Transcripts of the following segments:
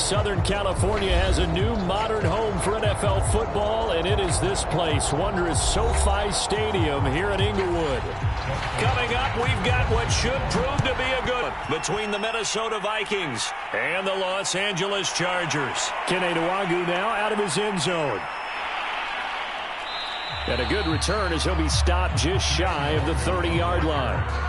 Southern California has a new modern home for NFL football, and it is this place, wondrous SoFi Stadium here in Inglewood. Coming up, we've got what should prove to be a good one between the Minnesota Vikings and the Los Angeles Chargers. Kene Nwangwu now out of his end zone. And a good return as he'll be stopped just shy of the 30-yard line.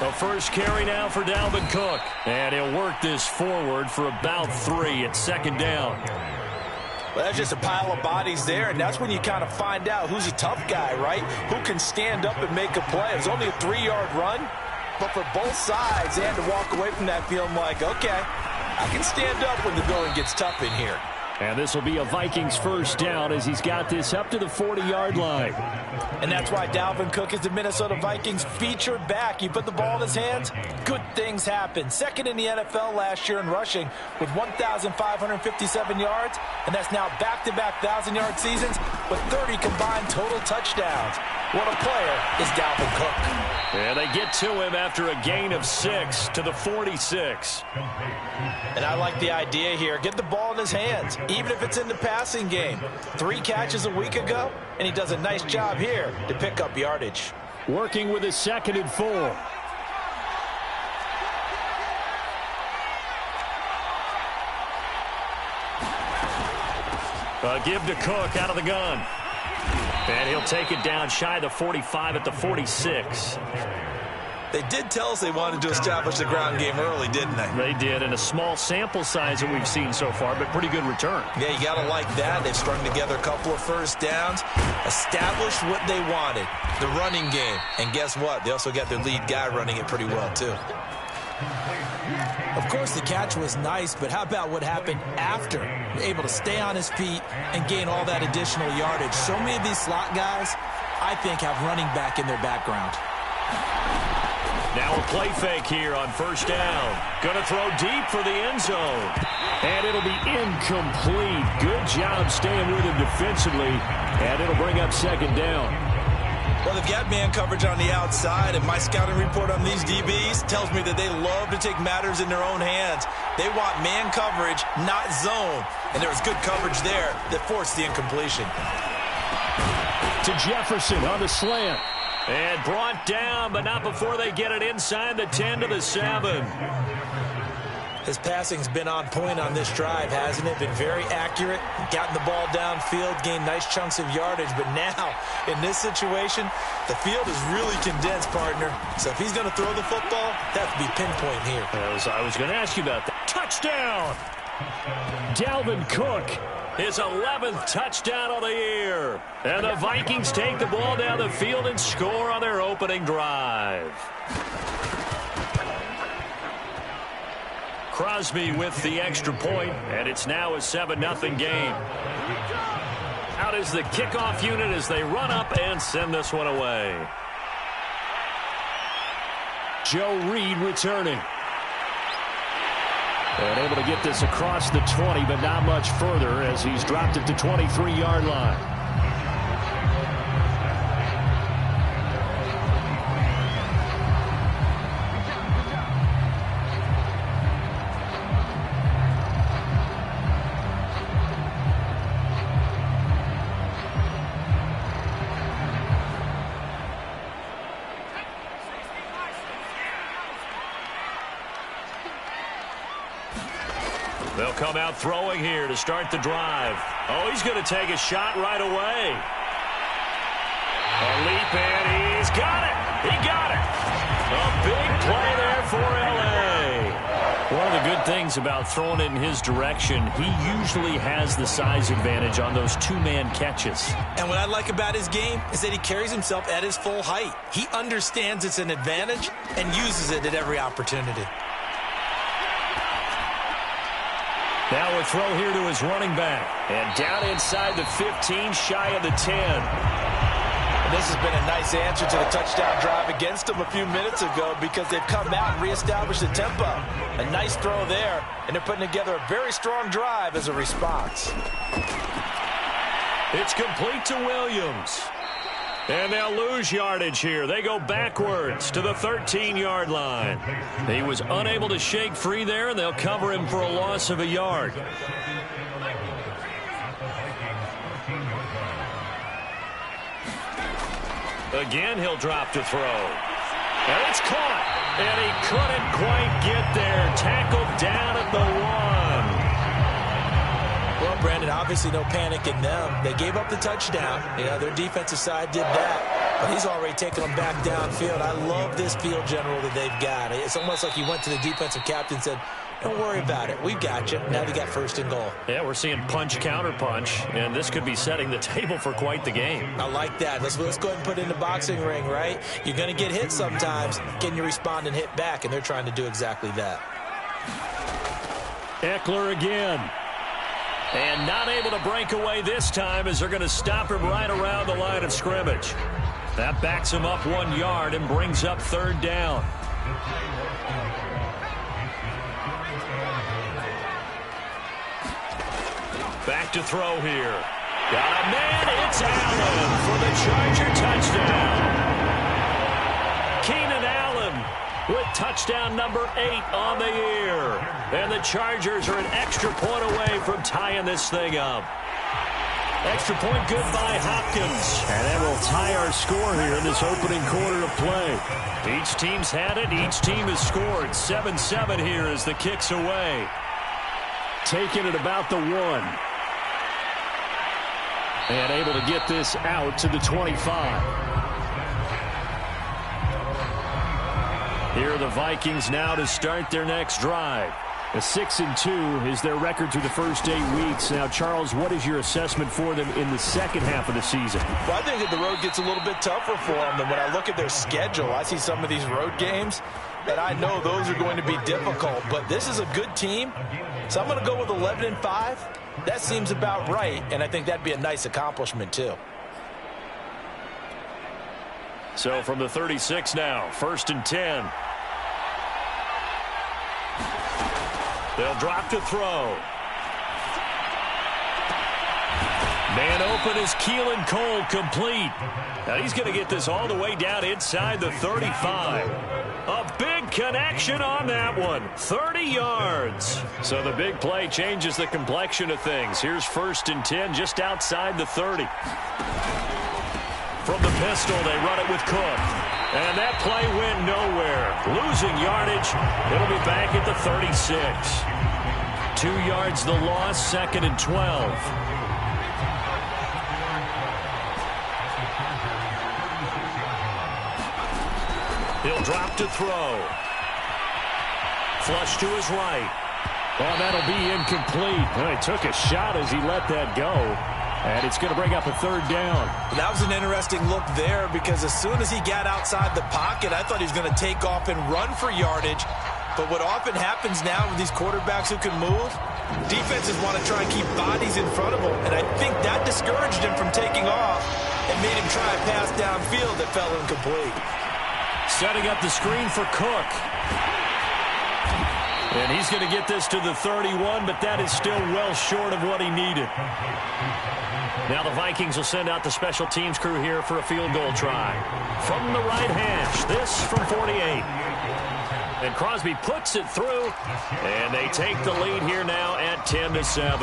The first carry now for Dalvin Cook. And he'll work this forward for about 3 at second down. Well, that's just a pile of bodies there, and that's when you kind of find out who's a tough guy, right? Who can stand up and make a play. It was only a 3-yard run, but for both sides, they had to walk away from that feeling like, okay, I can stand up when the going gets tough in here. And this will be a Vikings first down as he's got this up to the 40-yard line. And that's why Dalvin Cook is the Minnesota Vikings featured back. You put the ball in his hands, good things happen. Second in the NFL last year in rushing with 1,557 yards, and that's now back-to-back 1,000-yard seasons with 30 combined total touchdowns. What a player is Dalvin Cook. And they get to him after a gain of 6 to the 46. And I like the idea here. Get the ball in his hands, even if it's in the passing game. 3 catches a week ago, and he does a nice job here to pick up yardage. Working with his 2nd and 4. A give to Cook out of the gun. And he'll take it down shy of the 45 at the 46. They did tell us they wanted to establish the ground game early, didn't they? They did, and a small sample size that we've seen so far, but pretty good return. Yeah, you got to like that. They've strung together a couple of first downs, established what they wanted, the running game. And guess what? They also got their lead guy running it pretty well, too. Of course, the catch was nice, but how about what happened after? Able to stay on his feet and gain all that additional yardage. So many of these slot guys, I think, have running back in their background. Now a play fake here on first down. Going to throw deep for the end zone. And it'll be incomplete. Good job staying with him defensively. And it'll bring up second down. Well, they've got man coverage on the outside, and my scouting report on these DBs tells me that they love to take matters in their own hands. They want man coverage, not zone. And there was good coverage there that forced the incompletion. To Jefferson on the slant. And brought down, but not before they get it inside the 10 to the 7. His passing's been on point on this drive, hasn't it? Been very accurate, gotten the ball downfield, gained nice chunks of yardage. But now, in this situation, the field is really condensed, partner. So if he's going to throw the football, that would be pinpoint here. I was going to ask you about that. Touchdown! Dalvin Cook. His 11th touchdown of the year. And the Vikings take the ball down the field and score on their opening drive. Crosby with the extra point, and it's now a 7-0 game. Out is the kickoff unit as they run up and send this one away. Joe Reed returning. And able to get this across the 20, but not much further as he's dropped it to 23-yard line. They'll come out throwing here to start the drive. Oh, he's going to take a shot right away. A leap, and he's got it. He got it. A big play there for L.A. One of the good things about throwing it in his direction, he usually has the size advantage on those two-man catches. And what I like about his game is that he carries himself at his full height. He understands it's an advantage and uses it at every opportunity. Now a throw here to his running back. And down inside the 15, shy of the 10. This has been a nice answer to the touchdown drive against them a few minutes ago because they've come out and reestablished the tempo. A nice throw there, and they're putting together a very strong drive as a response. It's complete to Williams. And they'll lose yardage here. They go backwards to the 13-yard line. He was unable to shake free there, and they'll cover him for a loss of a yard. Again, he'll drop to throw. And it's caught. And he couldn't quite get there. Tackled down at the 1. Well, Brandon, obviously no panic in them. They gave up the touchdown. Their defensive side did that. But he's already taken them back downfield. I love this field general that they've got. It's almost like he went to the defensive captain and said, don't worry about it. We've got you. Now they got first and goal. Yeah, we're seeing punch, counter punch, and this could be setting the table for quite the game. I like that. Let's go ahead and put it in the boxing ring, right? You're going to get hit sometimes. Can you respond and hit back? And they're trying to do exactly that. Eckler again. And not able to break away this time as they're going to stop him right around the line of scrimmage. That backs him up 1 yard and brings up third down. Back to throw here. Got a man. It's Allen for the Charger touchdown. Keenan Allen with touchdown number 8 on the year. And the Chargers are an extra point away from tying this thing up. Extra point good by Hopkins. And that will tie our score here in this opening quarter of play. Each team's had it. Each team has scored. 7-7 here as the kick's away. Taking it about the 1. And able to get this out to the 25. Here are the Vikings now to start their next drive. A 6-2 is their record through the first 8 weeks. Now, Charles, what is your assessment for them in the second half of the season? Well, I think that the road gets a little bit tougher for them. And when I look at their schedule, I see some of these road games, and I know those are going to be difficult. But this is a good team, so I'm going to go with 11-5. That seems about right, and I think that'd be a nice accomplishment, too. So from the 36 now, 1st and 10. They'll drop to throw. Man open is Keelan Cole, complete. Now he's going to get this all the way down inside the 35. A big connection on that one. 30 yards. So the big play changes the complexion of things. Here's 1st and 10 just outside the 30. From the pistol, they run it with Cook. And that play went nowhere. Losing yardage. It'll be back at the 36. 2 yards the loss, 2nd and 12. He'll drop to throw. Flush to his right. Oh, that'll be incomplete. Well, he took a shot as he let that go. And it's going to bring up a 3rd down. That was an interesting look there because as soon as he got outside the pocket, I thought he was going to take off and run for yardage. But what often happens now with these quarterbacks who can move, defenses want to try and keep bodies in front of them. And I think that discouraged him from taking off and made him try a pass downfield that fell incomplete. Setting up the screen for Cook. And he's going to get this to the 31, but that is still well short of what he needed. Now the Vikings will send out the special teams crew here for a field goal try. From the right hash, this from 48. And Crosby puts it through, and they take the lead here now at 10-7.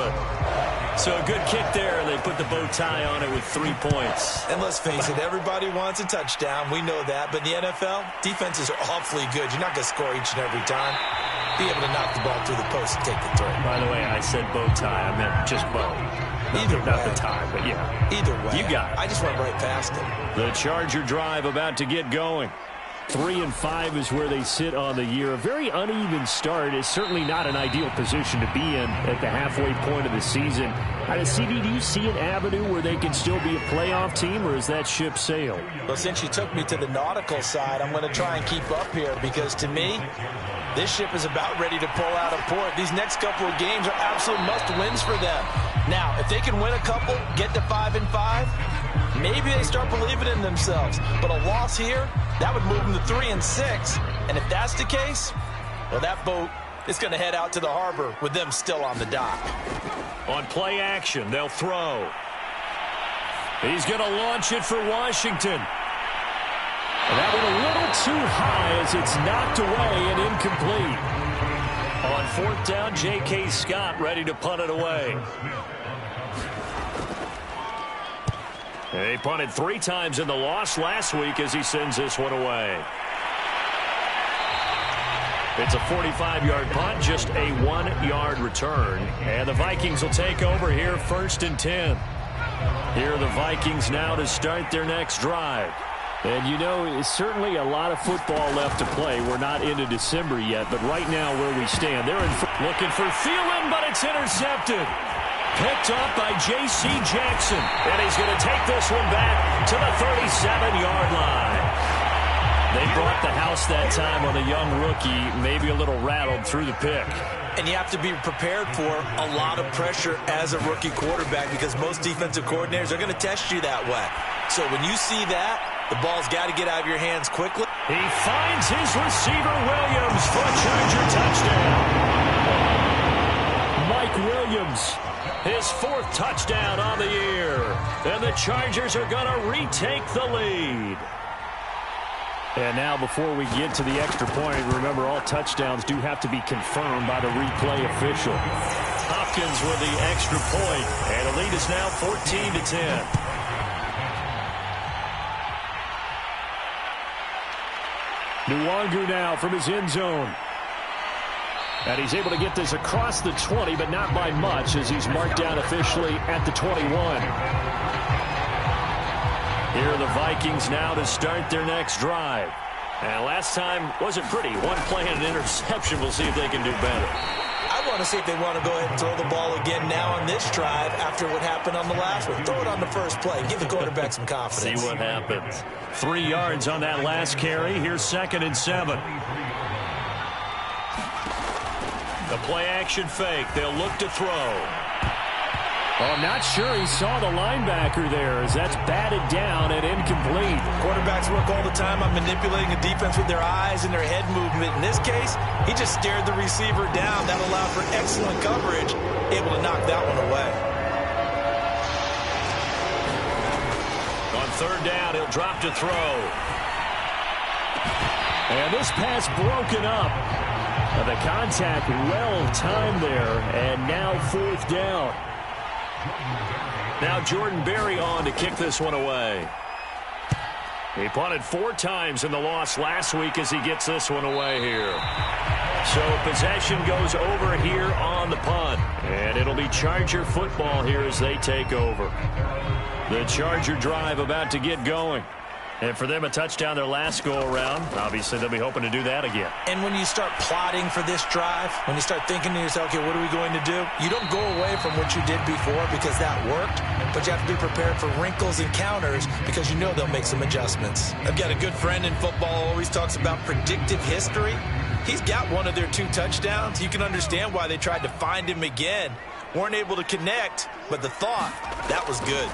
So a good kick there, and they put the bow tie on it with 3 points. And let's face it, everybody wants a touchdown. We know that. But in the NFL, defenses are awfully good. You're not going to score each and every time. Be able to knock the ball through the post and take the throw. By the way, I said bow tie. I meant just bow. Not the tie, but yeah. Either way. You got it. I just went right past it. The Charger drive about to get going. 3-5 is where they sit on the year. A very uneven start is certainly not an ideal position to be in at the halfway point of the season. CD, do you see an avenue where they can still be a playoff team, or is that ship sailed? Well, since you took me to the nautical side, I'm going to try and keep up here because to me, this ship is about ready to pull out of port. These next couple of games are absolute must-wins for them. Now, if they can win a couple, get to 5-5, maybe they start believing in themselves. But a loss here, that would move them to 3-6. And if that's the case, well, that boat is going to head out to the harbor with them still on the dock. On play action, they'll throw. He's going to launch it for Washington. And that went a little too high as it's knocked away and incomplete. On fourth down, J.K. Scott ready to punt it away. He punted 3 times in the loss last week as he sends this one away. It's a 45-yard punt, just a 1-yard return. And the Vikings will take over here, 1st and 10. Here are the Vikings now to start their next drive. And you know, it's certainly a lot of football left to play. We're not into December yet, but right now where we stand, they're looking for Thielen, but it's intercepted. Picked up by J.C. Jackson. And he's going to take this one back to the 37-yard line. They brought the house that time on the young rookie, maybe a little rattled through the pick. And you have to be prepared for a lot of pressure as a rookie quarterback because most defensive coordinators are going to test you that way. So when you see that, the ball's got to get out of your hands quickly. He finds his receiver, Williams, for a Charger touchdown. Mike Williams, his 4th touchdown on the year. And the Chargers are going to retake the lead. And now before we get to the extra point, remember all touchdowns do have to be confirmed by the replay official. Hopkins with the extra point, and the lead is now 14-10. Nwangu now from his end zone. And he's able to get this across the 20, but not by much as he's marked down officially at the 21. Here are the Vikings now to start their next drive. And last time wasn't pretty. 1 play and an interception. We'll see if they can do better. I want to see if they want to go ahead and throw the ball again now on this drive after what happened on the last one. Throw it on the first play. Give the quarterback some confidence. See what happens. 3 yards on that last carry. Here's 2nd and 7. The play action fake. They'll look to throw. Oh, I'm not sure he saw the linebacker there as that's batted down and incomplete. Quarterbacks work all the time on manipulating the defense with their eyes and their head movement. In this case, he just stared the receiver down. That allowed for excellent coverage, able to knock that one away. On 3rd down, he'll drop to throw. And this pass broken up. The contact well timed there, and now 4th down. Now Jordan Berry on to kick this one away. He punted 4 times in the loss last week as he gets this one away here. So possession goes over here on the punt. And it'll be Charger football here as they take over. The Charger drive about to get going. And for them, a touchdown their last go-around. Obviously, they'll be hoping to do that again. And when you start plotting for this drive, when you start thinking to yourself, okay, what are we going to do? You don't go away from what you did before because that worked, but you have to be prepared for wrinkles and counters because you know they'll make some adjustments. I've got a good friend in football who always talks about predictive history. He's got one of their 2 touchdowns. You can understand why they tried to find him again. Weren't able to connect, but the thought, that was good.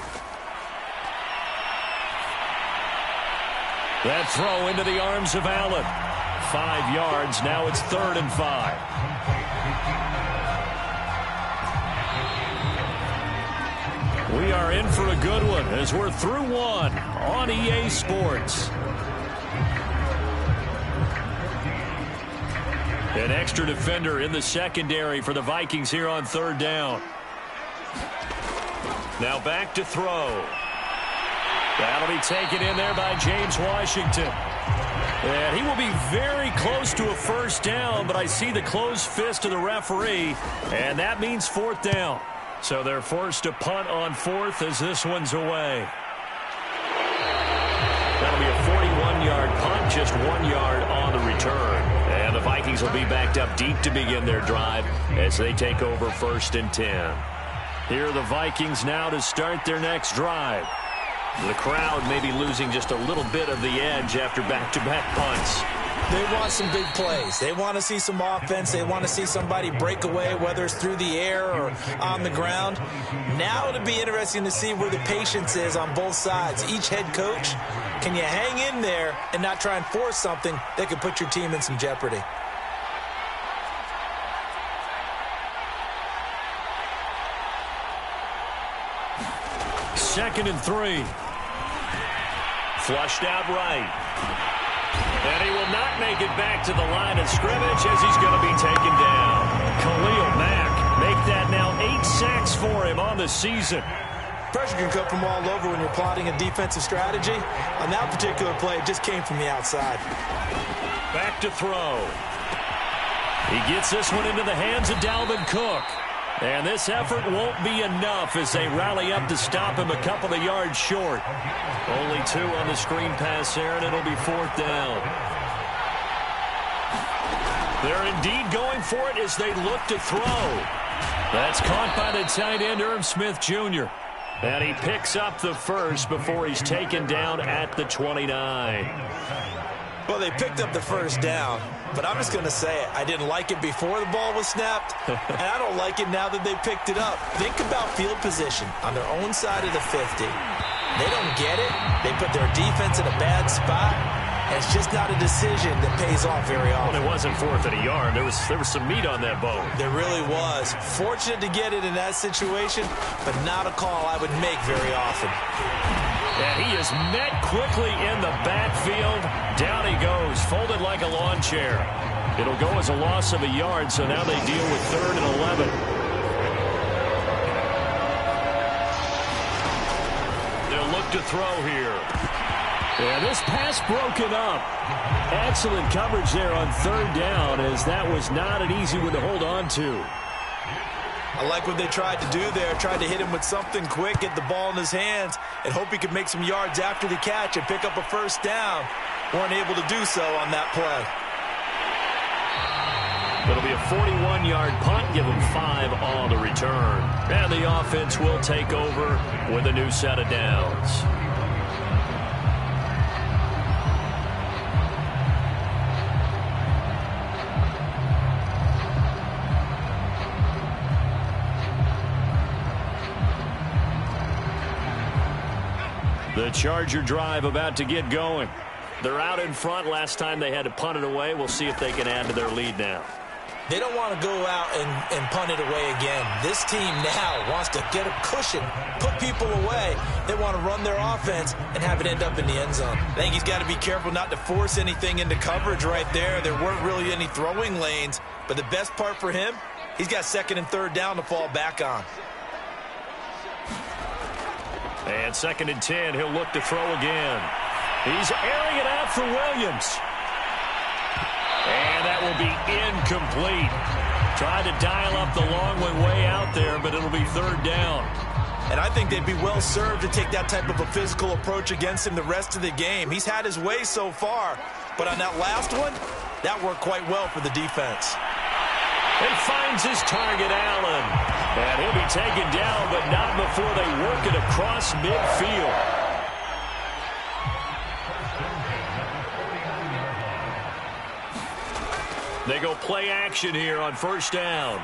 That throw into the arms of Allen. 5 yards. Now it's 3rd and 5. We are in for a good one as we're through 1 on EA Sports. An extra defender in the secondary for the Vikings here on 3rd down. Now back to throw. That'll be taken in there by James Washington. And he will be very close to a 1st down, but I see the closed fist of the referee, and that means 4th down. So they're forced to punt on 4th as this one's away. That'll be a 41-yard punt, just 1 yard on the return. And the Vikings will be backed up deep to begin their drive as they take over 1st and 10. Here are the Vikings now to start their next drive. The crowd may be losing just a little bit of the edge after back-to-back punts. They want some big plays. They want to see some offense. They want to see somebody break away, whether it's through the air or on the ground. Now it'll be interesting to see where the patience is on both sides. Each head coach, can you hang in there and not try and force something that could put your team in some jeopardy? Second and 3. Flushed out right. And he will not make it back to the line of scrimmage as he's going to be taken down. Khalil Mack make that now 8 sacks for him on the season. Pressure can come from all over when you're plotting a defensive strategy. On that particular play, it just came from the outside. Back to throw. He gets this one into the hands of Dalvin Cook. And this effort won't be enough as they rally up to stop him a couple of yards short. Only 2 on the screen pass there, and it'll be 4th down. They're indeed going for it as they look to throw. That's caught by the tight end, Irv Smith Jr. And he picks up the first before he's taken down at the 29. Well, they picked up the first down, but I'm just going to say it. I didn't like it before the ball was snapped, and I don't like it now that they picked it up. Think about field position on their own side of the 50. They don't get it. They put their defense in a bad spot, and it's just not a decision that pays off very often. Well, it wasn't 4th and a yard. There was some meat on that bone. There really was. Fortunate to get it in that situation, but not a call I would make very often. And he is met quickly in the backfield. Down he goes, folded like a lawn chair. It'll go as a loss of a yard, so now they deal with 3rd and 11. They'll look to throw here. And this pass broken up. Excellent coverage there on 3rd down, as that was not an easy one to hold on to. I like what they tried to do there. Tried to hit him with something quick, get the ball in his hands, and hope he could make some yards after the catch and pick up a first down. Weren't able to do so on that play. It'll be a 41-yard punt. Give him 5 on the return. And the offense will take over with a new set of downs. The Charger drive about to get going. They're out in front. Last time they had to punt it away. We'll see if they can add to their lead now. They don't want to go out and punt it away again. This team now wants to get a cushion, put people away. They want to run their offense and have it end up in the end zone. I think he's got to be careful not to force anything into coverage right there. There weren't really any throwing lanes, but the best part for him, he's got 2nd and 3rd down to fall back on. And 2nd and 10, he'll look to throw again. He's airing it out for Williams. And that will be incomplete. Tried to dial up the long one way out there, but it'll be 3rd down. And I think they'd be well served to take that type of a physical approach against him the rest of the game. He's had his way so far, but on that last one, that worked quite well for the defense. He finds his target, Allen. And he'll be taken down, but not before they work it across midfield. They go play action here on 1st down.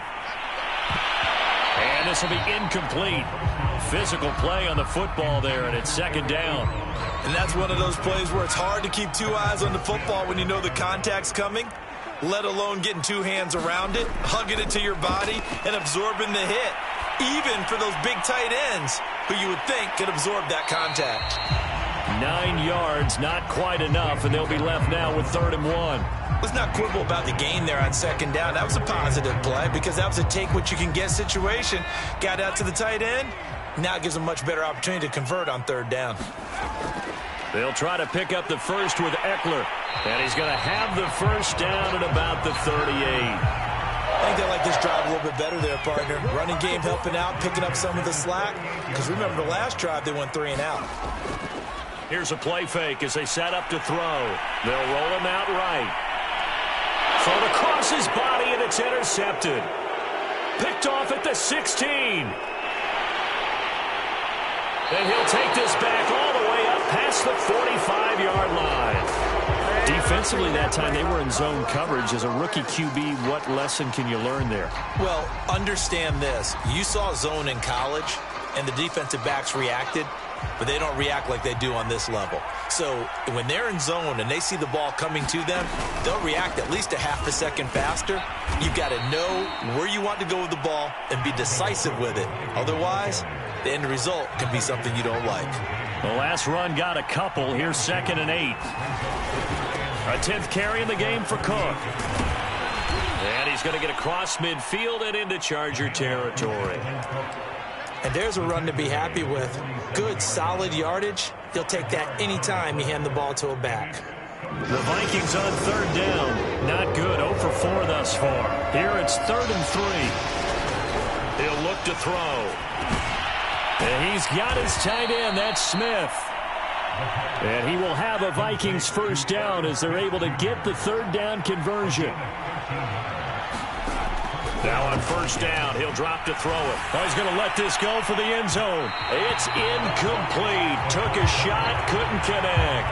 And this will be incomplete. Physical play on the football there, and it's 2nd down. And that's one of those plays where it's hard to keep 2 eyes on the football when you know the contact's coming, let alone getting 2 hands around it, hugging it to your body, and absorbing the hit. Even for those big tight ends who you would think could absorb that contact. 9 yards, not quite enough, and they'll be left now with 3rd and 1. Let's not quibble about the gain there on 2nd down. That was a positive play because that was a take-what-you-can-get situation. Got out to the tight end. Now it gives them a much better opportunity to convert on 3rd down. They'll try to pick up the first with Eckler. And he's going to have the first down at about the 38. I think they like this drive a little bit better there, partner. Running game helping out, picking up some of the slack. Because remember the last drive, they went 3 and out. Here's a play fake as they set up to throw. They'll roll him out right. Thrown across his body, and it's intercepted. Picked off at the 16. And he'll take this back all the Defensively that time, they were in zone coverage. As a rookie QB, what lesson can you learn there? Well, understand this. You saw zone in college, and the defensive backs reacted, but they don't react like they do on this level. So when they're in zone and they see the ball coming to them, they'll react at least a half a second faster. You've got to know where you want to go with the ball and be decisive with it. Otherwise, the end result can be something you don't like. The last run got a couple. Here's 2nd and 8. A 10th carry in the game for Cook. And he's going to get across midfield and into Charger territory. And there's a run to be happy with. Good, solid yardage. He'll take that anytime you hand the ball to a back. The Vikings on 3rd down. Not good. 0 for 4 thus far. Here it's 3rd and 3. He'll look to throw. And he's got his tight end. That's Smith. And he will have a Vikings 1st down as they're able to get the 3rd down conversion. Now on 1st down, he'll drop to throw it. Oh, he's going to let this go for the end zone. It's incomplete. Took a shot, couldn't connect.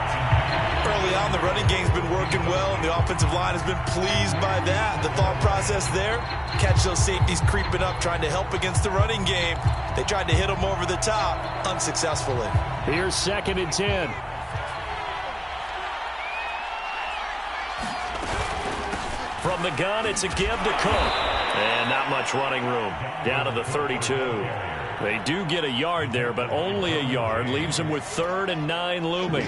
Early on, the running game's been working well, and the offensive line has been pleased by that. The thought process there, catch those safeties creeping up, trying to help against the running game. They tried to hit them over the top, unsuccessfully. Here's 2nd and 10. From the gun, it's a give to Cook. And not much running room. Down to the 32. They do get a yard there, but only a yard. Leaves them with 3rd and 9 looming.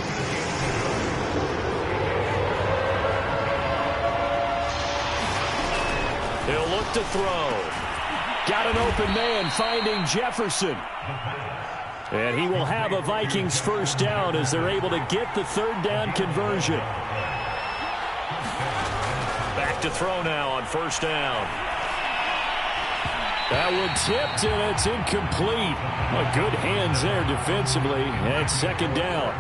He'll look to throw. Got an open man finding Jefferson. And he will have a Vikings 1st down as they're able to get the 3rd down conversion. Back to throw now on 1st down. That one tipped, and it's incomplete. Good hands there defensively, and 2nd down.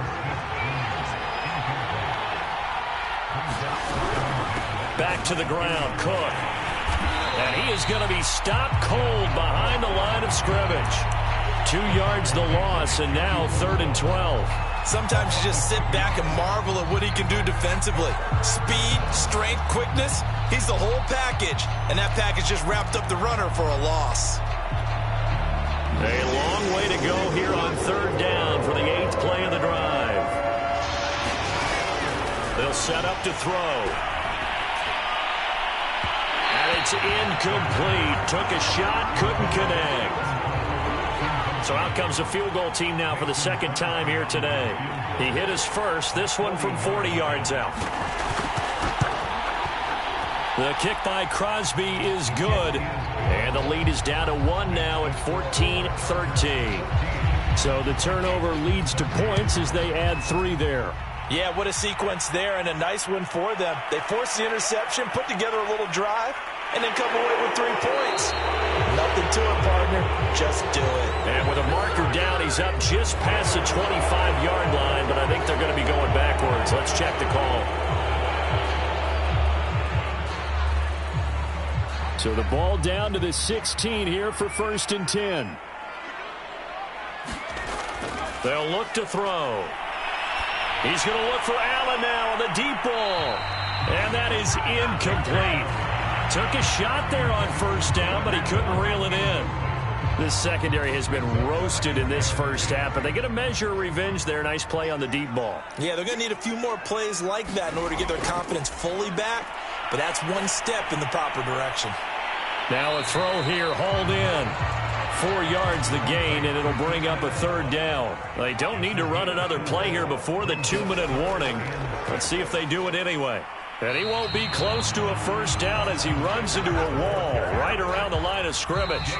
Back to the ground, Cook. And he is going to be stopped cold behind the line of scrimmage. 2 yards the loss, and now 3rd and 12. Sometimes you just sit back and marvel at what he can do defensively. Speed, strength, quickness, he's the whole package. And that package just wrapped up the runner for a loss. A long way to go here on 3rd down for the 8th play of the drive. They'll set up to throw. And it's incomplete. Took a shot, couldn't connect. So out comes the field goal team now for the 2nd time here today. He hit his first, this one from 40 yards out. The kick by Crosby is good. And the lead is down to 1 now at 14-13. So the turnover leads to points as they add 3 there. Yeah, what a sequence there, and a nice one for them. They forced the interception, put together a little drive, and then come away with 3 points. Nothing to it, partner. Just do it. And with a marker down, he's up just past the 25-yard line, but I think they're going to be going backwards. Let's check the call. So the ball down to the 16 here for 1st and 10. They'll look to throw. He's going to look for Allen now on the deep ball. And that is incomplete. Took a shot there on 1st down, but he couldn't reel it in. This secondary has been roasted in this 1st half, but they get a measure of revenge there. Nice play on the deep ball. Yeah, they're going to need a few more plays like that in order to get their confidence fully back, but that's one step in the proper direction. Now a throw here, hauled in. 4 yards the gain, and it'll bring up a 3rd down. They don't need to run another play here before the 2-minute warning. Let's see if they do it anyway. And he won't be close to a 1st down as he runs into a wall right around the line of scrimmage.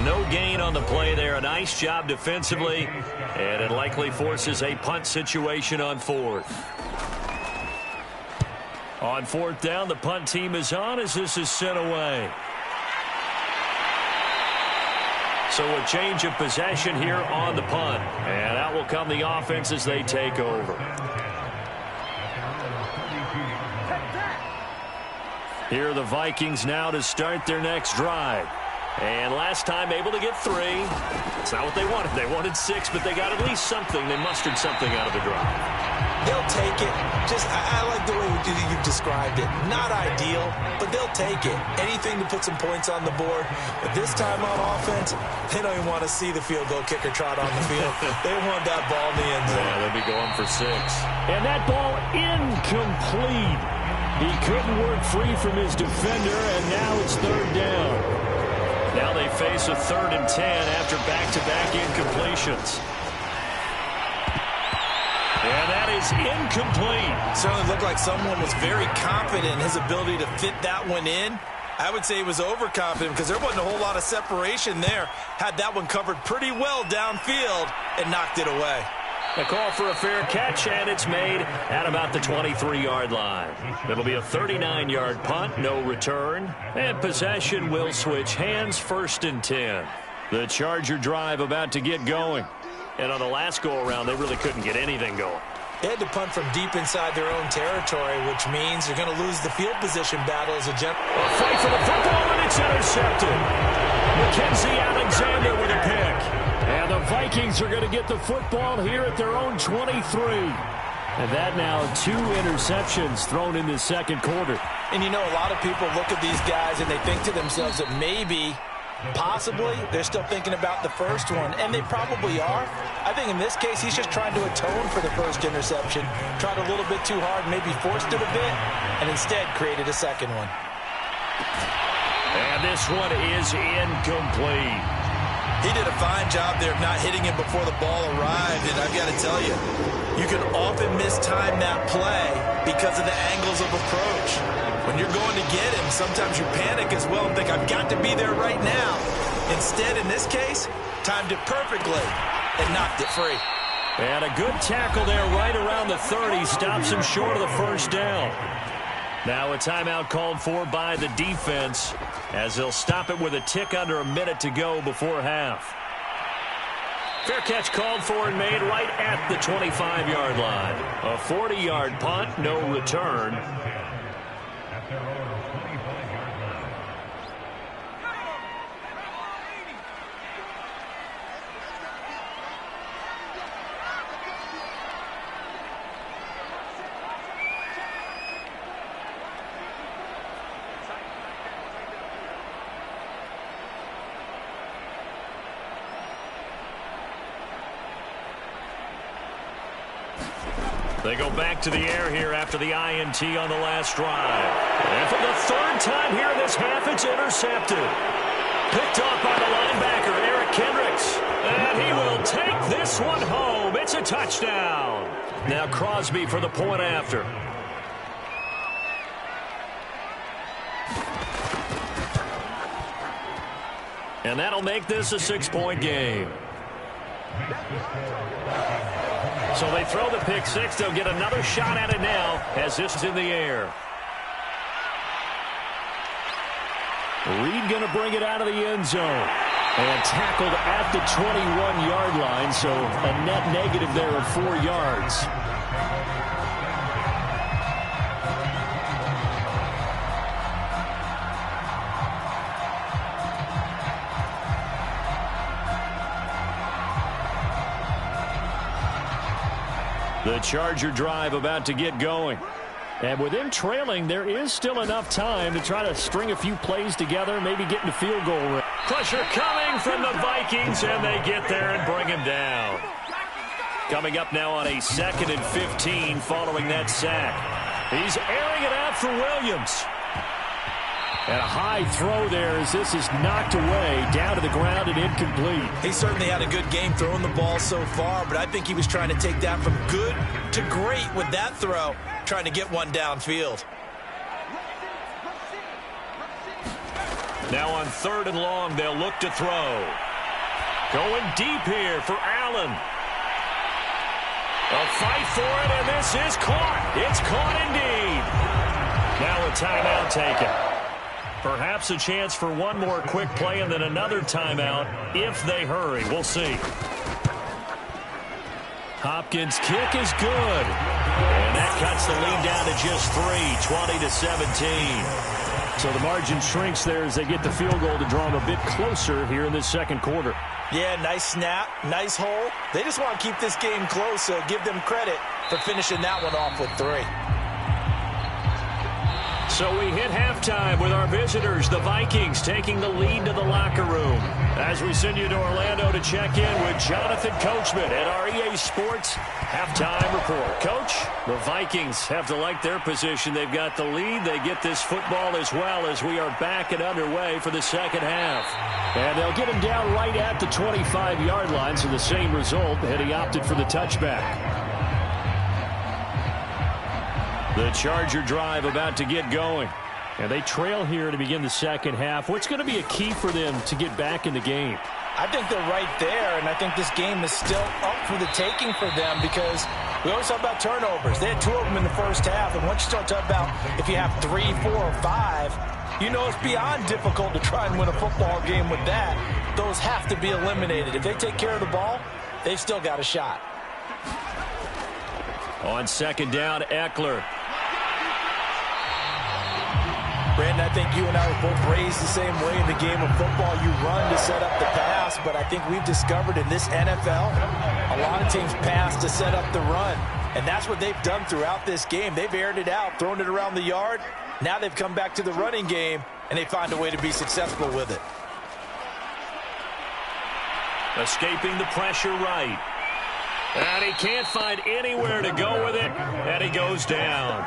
No gain on the play there. A nice job defensively, and it likely forces a punt situation on 4th. On 4th down, the punt team is on as this is sent away. So a change of possession here on the punt. And out will come the offense as they take over. Here are the Vikings now to start their next drive. And last time able to get 3. It's not what they wanted. They wanted 6, but they got at least something. They mustered something out of the drive. They'll take it. I like the way you've described it. Not ideal, but they'll take it. Anything to put some points on the board. But this time on offense, they don't even want to see the field goal kicker trot on the field. They want that ball in the end zone. Yeah, they'll be going for 6. And that ball incomplete. He couldn't work free from his defender, and now it's 3rd down. Now they face a 3rd and 10 after back-to-back incompletions. And that is incomplete. Certainly looked like someone was very confident in his ability to fit that one in. I would say he was overconfident because there wasn't a whole lot of separation there. Had that one covered pretty well downfield and knocked it away. A call for a fair catch, and it's made at about the 23-yard line. It'll be a 39-yard punt, no return, and possession will switch hands, 1st and 10. The Charger drive about to get going. And on the last go-around, they really couldn't get anything going. They had to punt from deep inside their own territory, which means they're going to lose the field position battle as a general. A fight for the football, and it's intercepted. Mackenzie Alexander with a pick. And the Vikings are going to get the football here at their own 23. And that now 2 interceptions thrown in the second quarter. And you know, a lot of people look at these guys and they think to themselves that maybe, possibly, they're still thinking about the first one, and they probably are. I think in this case, he's just trying to atone for the first interception. Tried a little bit too hard, maybe forced it a bit, and instead created a second one. And this one is incomplete. He did a fine job there of not hitting him before the ball arrived, and I've got to tell you, you can often mistime that play because of the angles of approach. When you're going to get him, sometimes you panic as well and think, I've got to be there right now. Instead, in this case, timed it perfectly and knocked it free. And a good tackle there right around the 30. Stops him short of the first down. Now a timeout called for by the defense as they'll stop it with a tick under a minute to go before half. Fair catch called for and made right at the 25-yard line. A 40-yard punt, no return. They go back to the air here after the INT on the last drive. And for the 3rd time here in this half, it's intercepted. Picked off by the linebacker, Eric Kendricks. And he will take this one home. It's a touchdown. Now Crosby for the point after. And that'll make this a 6-point game. So they throw the pick 6. They'll get another shot at it now as this is in the air. Reed going to bring it out of the end zone. And tackled at the 21-yard line, so a net negative there of 4 yards. The Charger drive about to get going. And with them trailing, there is still enough time to try to string a few plays together, maybe get into field goal range. Pressure coming from the Vikings, and they get there and bring him down. Coming up now on a 2nd and 15 following that sack. He's airing it out for Williams. And a high throw there as this is knocked away, down to the ground and incomplete. He certainly had a good game throwing the ball so far, but I think he was trying to take that from good to great with that throw, trying to get one downfield. Now on 3rd and long, they'll look to throw. Going deep here for Allen. A fight for it, and this is caught. It's caught indeed. Now a timeout taken. Perhaps a chance for one more quick play and then another timeout if they hurry. We'll see. Hopkins' kick is good. And that cuts the lead down to just 3, 20-17. So the margin shrinks there as they get the field goal to draw them a bit closer here in this second quarter. Yeah, nice snap, nice hole. They just want to keep this game close, so give them credit for finishing that one off with 3. So we hit halftime with our visitors, the Vikings, taking the lead to the locker room. As we send you to Orlando to check in with Jonathan Coachman at our EA Sports Halftime Report. Coach, the Vikings have to like their position. They've got the lead. They get this football as well as we are back and underway for the second half. And they'll get him down right at the 25-yard line, so the same result, had he opted for the touchback. The Charger drive about to get going. And they trail here to begin the second half. What's going to be a key for them to get back in the game? I think they're right there, and I think this game is still up for the taking for them because we always talk about turnovers. They had 2 of them in the first half, and once you start talking about if you have 3, 4, or 5, you know it's beyond difficult to try and win a football game with that. Those have to be eliminated. If they take care of the ball, they've still got a shot. On second down, Eckler. Brandon, I think you and I were both raised the same way in the game of football. You run to set up the pass, but I think we've discovered in this NFL, a lot of teams pass to set up the run. And that's what they've done throughout this game. They've aired it out, thrown it around the yard. Now they've come back to the running game, and they find a way to be successful with it. Escaping the pressure right. And he can't find anywhere to go with it, and he goes down.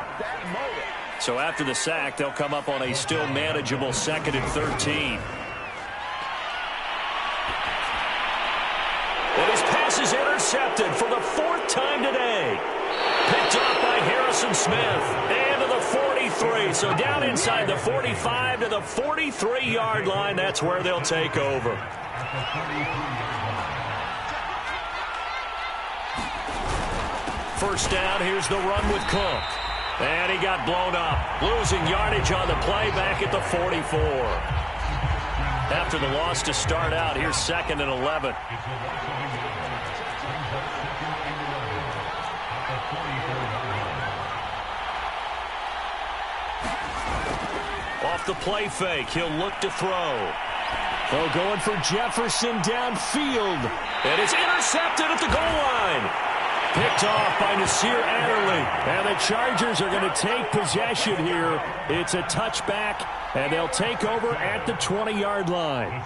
So after the sack, they'll come up on a still manageable 2nd and 13. And his pass is intercepted for the 4th time today. Picked off by Harrison Smith. And to the 43. So down inside the 45 to the 43-yard line. That's where they'll take over. First down, here's the run with Cook. And he got blown up, losing yardage on the play back at the 44. After the loss to start out, here's 2nd and 11. Off the play fake, he'll look to throw. Oh, going for Jefferson downfield. And it's intercepted at the goal line. Picked off by Nasir Adderley. And the Chargers are going to take possession here. It's a touchback, and they'll take over at the 20-yard line.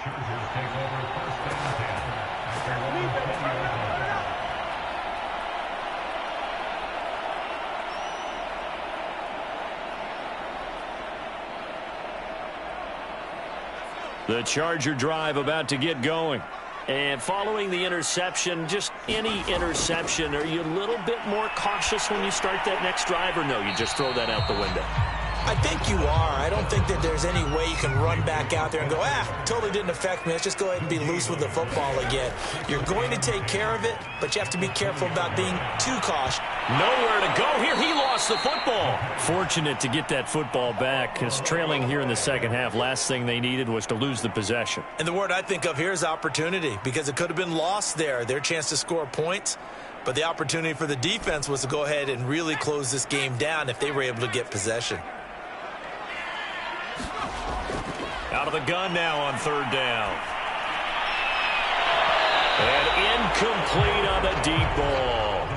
The Charger drive about to get going. And following the interception, just any interception, are you a little bit more cautious when you start that next drive, or no, you just throw that out the window? I think you are. I don't think that there's any way you can run back out there and go, totally didn't affect me. Let's just go ahead and be loose with the football again. You're going to take care of it, but you have to be careful about being too cautious. Nowhere to go here. He lost the football. Fortunate to get that football back, because trailing here in the second half, last thing they needed was to lose the possession. And the word I think of here is opportunity, because it could have been lost there. Their chance to score points, but the opportunity for the defense was to go ahead and really close this game down if they were able to get possession. Out of the gun now on 3rd down. And incomplete on the deep ball.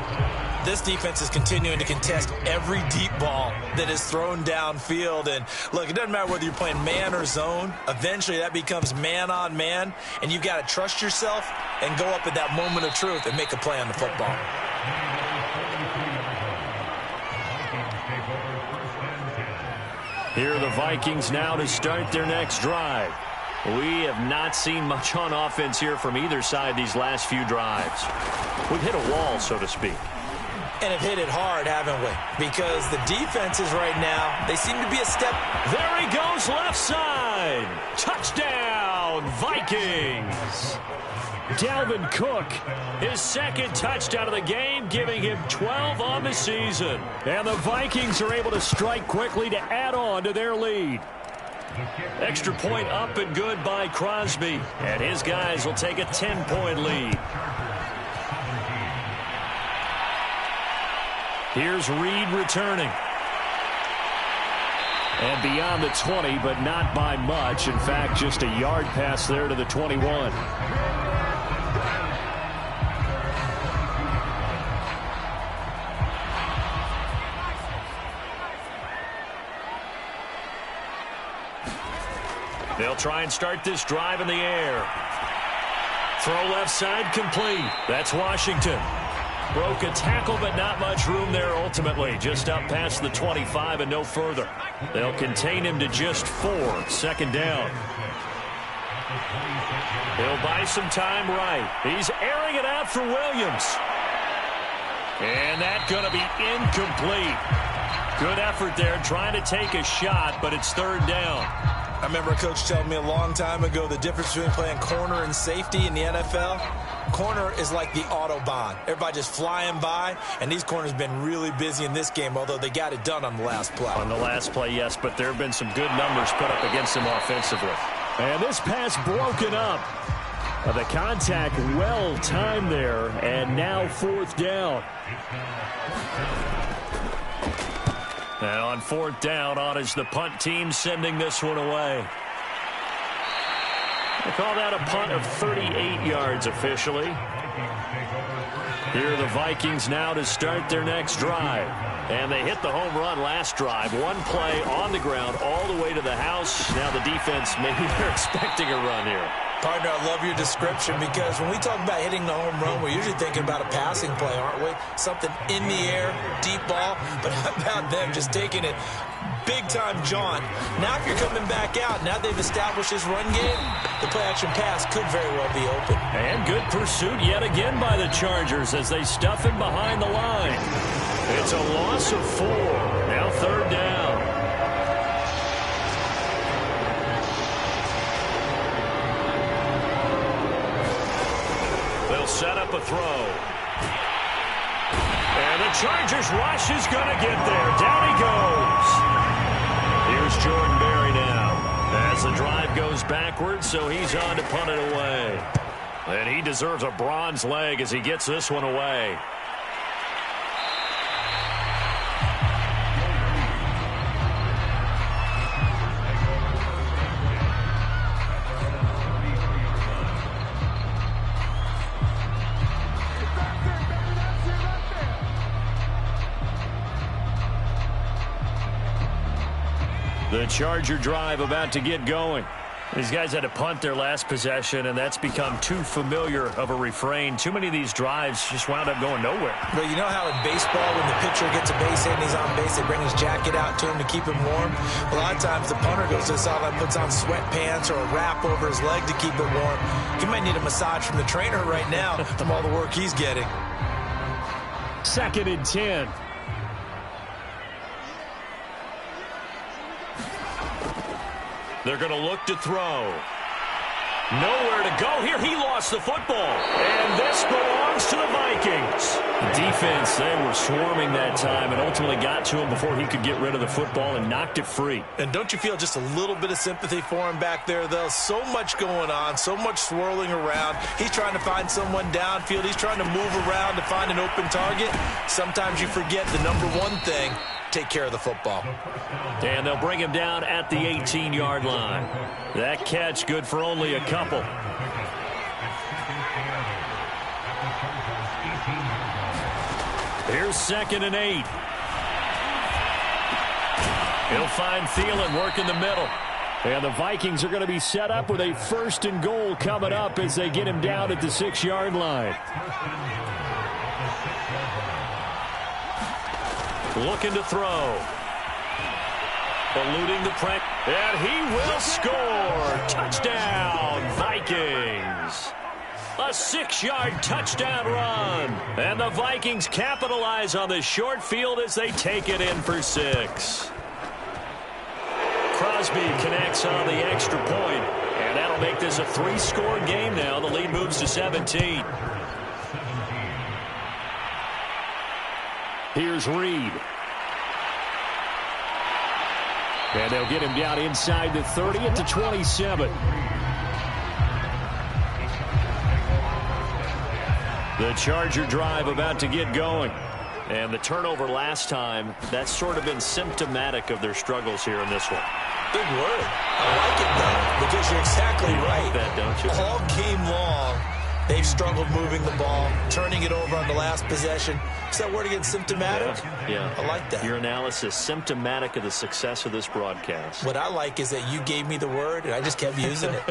This defense is continuing to contest every deep ball that is thrown downfield. And look, it doesn't matter whether you're playing man or zone. Eventually that becomes man on man, and you've got to trust yourself and go up at that moment of truth and make a play on the football. Here are the Vikings now to start their next drive. We have not seen much on offense here from either side these last few drives. We've hit a wall, so to speak. And have hit it hard, haven't we? Because the defenses right now, they seem to be a step. There he goes, left side. Touchdown, Vikings. Dalvin Cook, his 2nd touchdown of the game, giving him 12 on the season. And the Vikings are able to strike quickly to add on to their lead. Extra point up and good by Crosby. And his guys will take a 10-point lead. Here's Reed returning. And beyond the 20, but not by much. In fact, just a yard pass there to the 21. They'll try and start this drive in the air. Throw left side complete. That's Washington. Broke a tackle, but not much room there ultimately. Just up past the 25 and no further. They'll contain him to just 4. 2nd down. He'll buy some time right. He's airing it out for Williams. And that's going to be incomplete. Good effort there trying to take a shot, but it's 3rd down. I remember a coach telling me a long time ago the difference between playing corner and safety in the NFL. Corner is like the Autobahn. Everybody just flying by, and these corners have been really busy in this game, although they got it done on the last play. On the last play, yes, but there have been some good numbers put up against them offensively. And this pass broken up. The contact well timed there, and now 4th down. And on 4th down, on is the punt team sending this one away. They call that a punt of 38 yards officially. Here are the Vikings now to start their next drive. And they hit the home run last drive. One play on the ground all the way to the house. Now the defense, maybe they're expecting a run here. Partner, I love your description because when we talk about hitting the home run, we're usually thinking about a passing play, aren't we? Something in the air, deep ball. But how about them just taking it big-time jaunt? Now if you're coming back out, now they've established this run game, the play-action pass could very well be open. And good pursuit yet again by the Chargers as they stuff him behind the line. It's a loss of 4. Now 3rd down. They'll set up a throw. And the Chargers rush is going to get there. Down he goes. Here's Jordan Berry now. As the drive goes backwards, so he's on to punt it away. And he deserves a bronze leg as he gets this one away. The Charger drive about to get going. These guys had to punt their last possession, and that's become too familiar of a refrain. Too many of these drives just wound up going nowhere. But you know how in baseball, when the pitcher gets a base hit and he's on base, they bring his jacket out to him to keep him warm? A lot of times the punter goes to the sideline, puts on sweatpants or a wrap over his leg to keep it warm. He might need a massage from the trainer right now from all the work he's getting. 2nd and 10. They're going to look to throw. Nowhere to go here. He lost the football. And this belongs to the Vikings. The defense, they were swarming that time and ultimately got to him before he could get rid of the football and knocked it free. And don't you feel just a little bit of sympathy for him back there, though? So much going on, so much swirling around. He's trying to find someone downfield. He's trying to move around to find an open target. Sometimes you forget the number one thing. Take care of the football. And they'll bring him down at the 18-yard line. That catch good for only a couple. Here's 2nd and 8. He'll find Thielen working the middle. And the Vikings are going to be set up with a 1st and goal coming up as they get him down at the 6-yard line. Looking to throw. Eluding the pressure. And he will score. Touchdown, Vikings. A 6-yard touchdown run. And the Vikings capitalize on the short field as they take it in for 6. Crosby connects on the extra point. And that'll make this a 3-score game now. The lead moves to 17. Here's Reed. And they'll get him down inside the 30 at the 27. The Charger drive about to get going. And the turnover last time, that's sort of been symptomatic of their struggles here in this one. Big word. I like it, though, because you're exactly right. Like that, don't you? All game long, They've struggled moving the ball, turning it over on the last possession. Is that word again, symptomatic? Yeah. I like that. Your analysis, symptomatic of the success of this broadcast. What I like is that you gave me the word, and I just kept using it.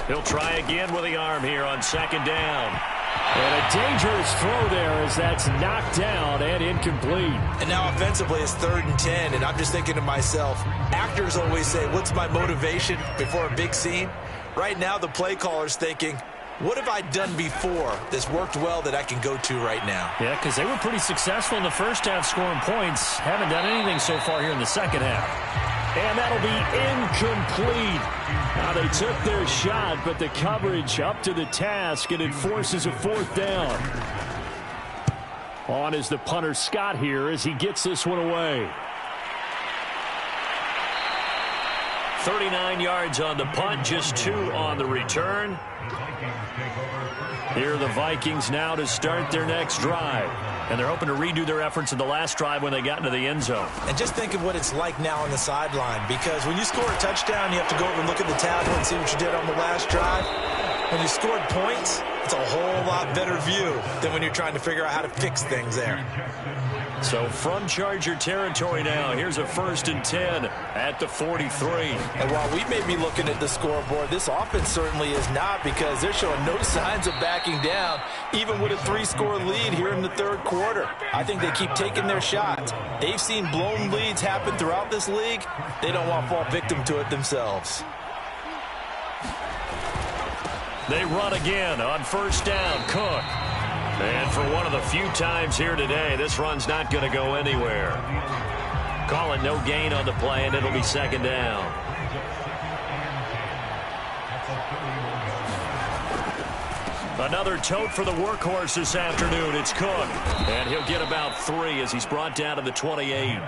He'll try again with the arm here on second down. And a dangerous throw there as that's knocked down and incomplete. And now offensively it's 3rd and 10, and I'm just thinking to myself, actors always say, what's my motivation before a big scene? Right now the play caller's thinking, what have I done before that's worked well that I can go to right now? Yeah, because they were pretty successful in the first half scoring points. Haven't done anything so far here in the second half. And that'll be incomplete. Now they took their shot, but the coverage up to the task, and it forces a 4th down. On is the punter Scott here as he gets this one away. 39 yards on the punt, just 2 on the return. Here are the Vikings now to start their next drive. And they're hoping to redo their efforts in the last drive when they got into the end zone. And just think of what it's like now on the sideline, because when you score a touchdown, you have to go over and look at the tablet and see what you did on the last drive. When you scored points, it's a whole lot better view than when you're trying to figure out how to fix things there. So from Charger territory now, here's a 1st and 10 at the 43. And while we may be looking at the scoreboard, this offense certainly is not, because they're showing no signs of backing down, even with a 3-score lead here in the 3rd quarter. I think they keep taking their shots. They've seen blown leads happen throughout this league. They don't want to fall victim to it themselves. They run again on 1st down. Cook. And for one of the few times here today, this run's not going to go anywhere. Call it no gain on the play, and it'll be 2nd down. Another tote for the workhorse this afternoon. It's Cook. And he'll get about 3 as he's brought down to the 28.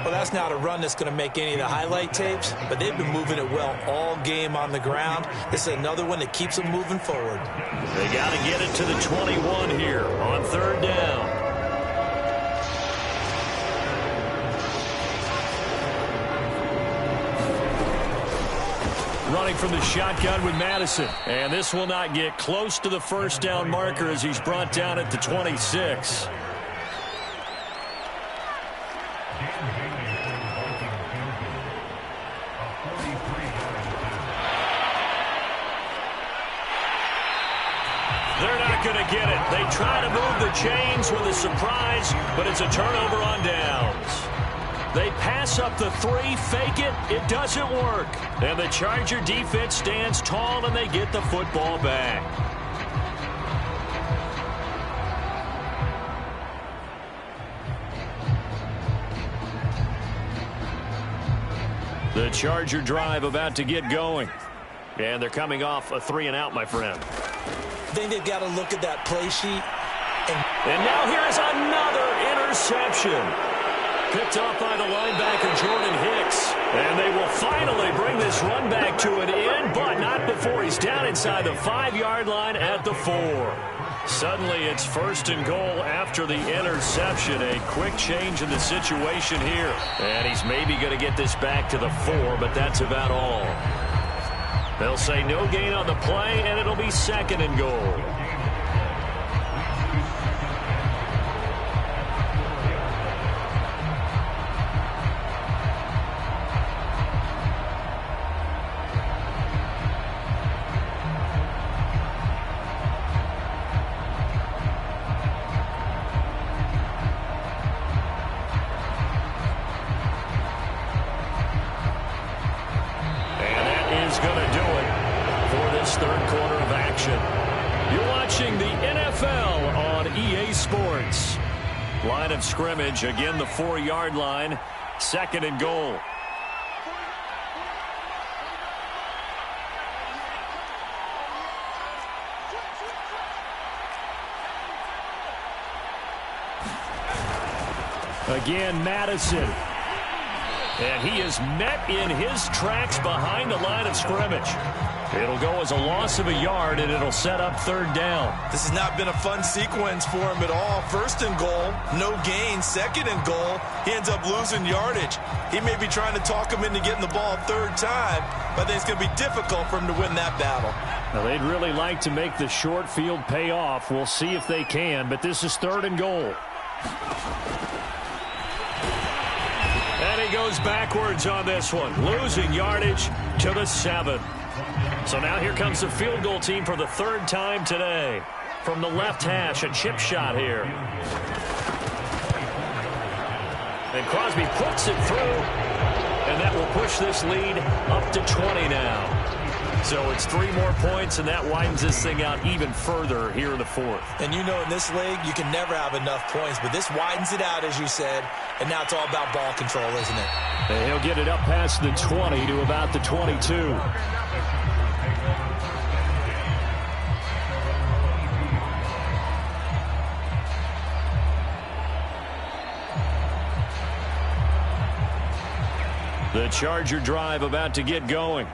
Well, that's not a run that's going to make any of the highlight tapes, but they've been moving it well all game on the ground. This is another one that keeps them moving forward. They got to get it to the 21 here on 3rd down. Running from the shotgun with Madison. And this will not get close to the 1st down marker as he's brought down at the 26. They're not going to get it. They try to move the chains with a surprise, but it's a turnover on downs. They pass up the 3, fake it. It doesn't work. And the Charger defense stands tall, and they get the football back. The Charger drive about to get going. And they're coming off a 3-and-out, my friend. I think they've got to look at that play sheet. And now here's another interception. Picked off by the linebacker, Jordan Hicks. And they will finally bring this run back to an end, but not before he's down inside the 5-yard line at the 4. Suddenly it's 1st and goal after the interception. A quick change in the situation here. And he's maybe going to get this back to the 4, but that's about all. They'll say no gain on the play, and it'll be 2nd and goal. Line of scrimmage, again the 4-yard line, 2nd and goal. Again, Madison. And he is met in his tracks behind the line of scrimmage. It'll go as a loss of a yard, and it'll set up third down. This has not been a fun sequence for him at all. First and goal, no gain. Second and goal, he ends up losing yardage. He may be trying to talk him into getting the ball third time, but I think it's going to be difficult for him to win that battle. Now, they'd really like to make the short field pay off. We'll see if they can, but this is third and goal. And he goes backwards on this one, losing yardage to the 7. So now here comes the field goal team for the third time today. From the left hash, a chip shot here. And Crosby puts it through, and that will push this lead up to 20 now. So it's 3 more points, and that widens this thing out even further here in the fourth. And you know in this league, you can never have enough points, but this widens it out, as you said, and now it's all about ball control, isn't it? And he'll get it up past the 20 to about the 22. The Charger drive about to get going.